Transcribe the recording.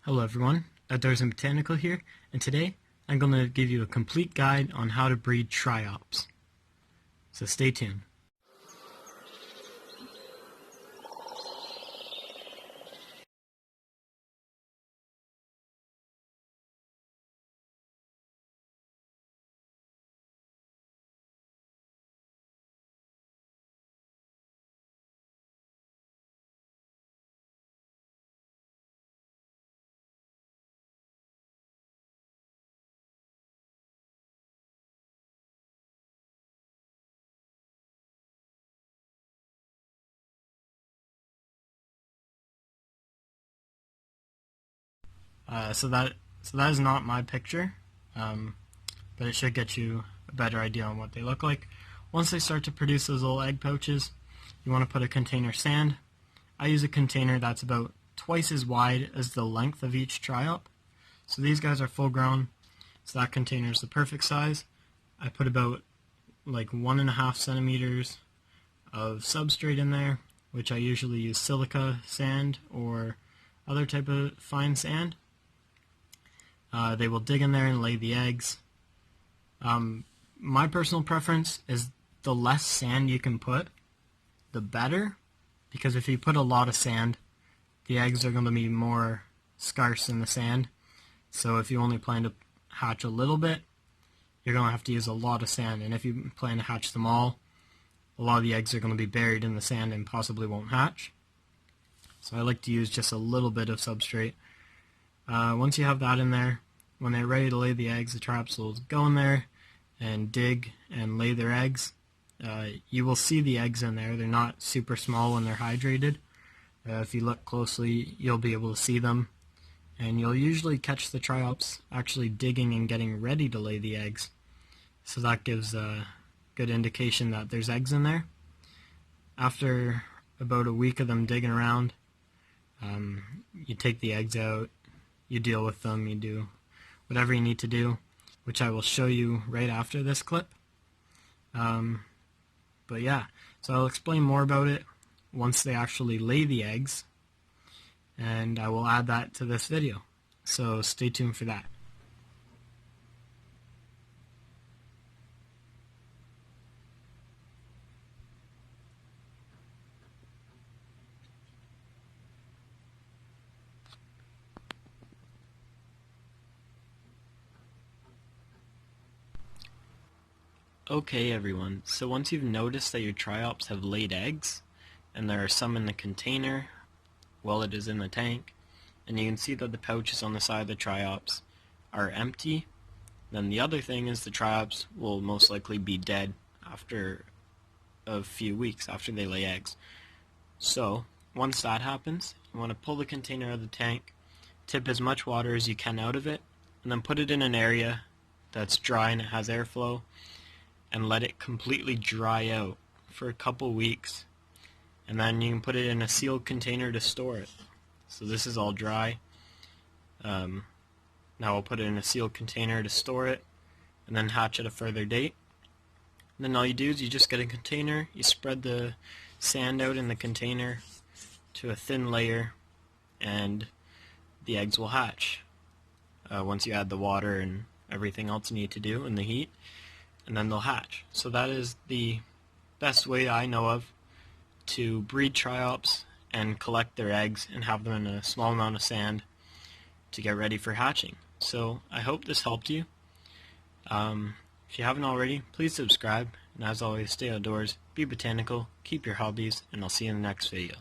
Hello everyone, Outdoors and Botanical here, and today I'm going to give you a complete guide on how to breed Triops. So stay tuned. So that is not my picture, but it should get you a better idea on what they look like. Once they start to produce those little egg pouches, you want to put a container sand. I use a container that's about twice as wide as the length of each Triop. So these guys are full grown, so that container is the perfect size. I put about like 1.5 centimeters of substrate in there, which I usually use silica sand or other type of fine sand. They will dig in there and lay the eggs. My personal preference is the less sand you can put, the better, because if you put a lot of sand, the eggs are going to be more scarce in the sand. So if you only plan to hatch a little bit, you're going to have to use a lot of sand, and if you plan to hatch them all, a lot of the eggs are going to be buried in the sand and possibly won't hatch. So I like to use just a little bit of substrate. Once you have that in there, when they're ready to lay the eggs, the Triops will go in there and dig and lay their eggs. You will see the eggs in there. They're not super small when they're hydrated. If you look closely, you'll be able to see them. And you'll usually catch the Triops actually digging and getting ready to lay the eggs. So that gives a good indication that there's eggs in there. After about a week of them digging around, you take the eggs out, you deal with them, you do whatever you need to do, which I will show you right after this clip. But yeah, so I'll explain more about it once they actually lay the eggs, and I will add that to this video. So stay tuned for that. Okay everyone, so once you've noticed that your Triops have laid eggs, and there are some in the container while it is in the tank, and you can see that the pouches on the side of the Triops are empty, then the other thing is the Triops will most likely be dead after a few weeks after they lay eggs. So once that happens, you want to pull the container out of the tank, tip as much water as you can out of it, and then put it in an area that's dry and it has airflow, and let it completely dry out for a couple weeks, and then you can put it in a sealed container to store it. So this is all dry. Now I'll put it in a sealed container to store it and then hatch at a further date. And then all you do is you just get a container, you spread the sand out in the container to a thin layer, and the eggs will hatch once you add the water and everything else you need to do and the heat, and then they'll hatch. So that is the best way I know of to breed Triops and collect their eggs and have them in a small amount of sand to get ready for hatching. So I hope this helped you. If you haven't already, please subscribe, and as always, stay outdoors, be botanical, keep your hobbies, and I'll see you in the next video.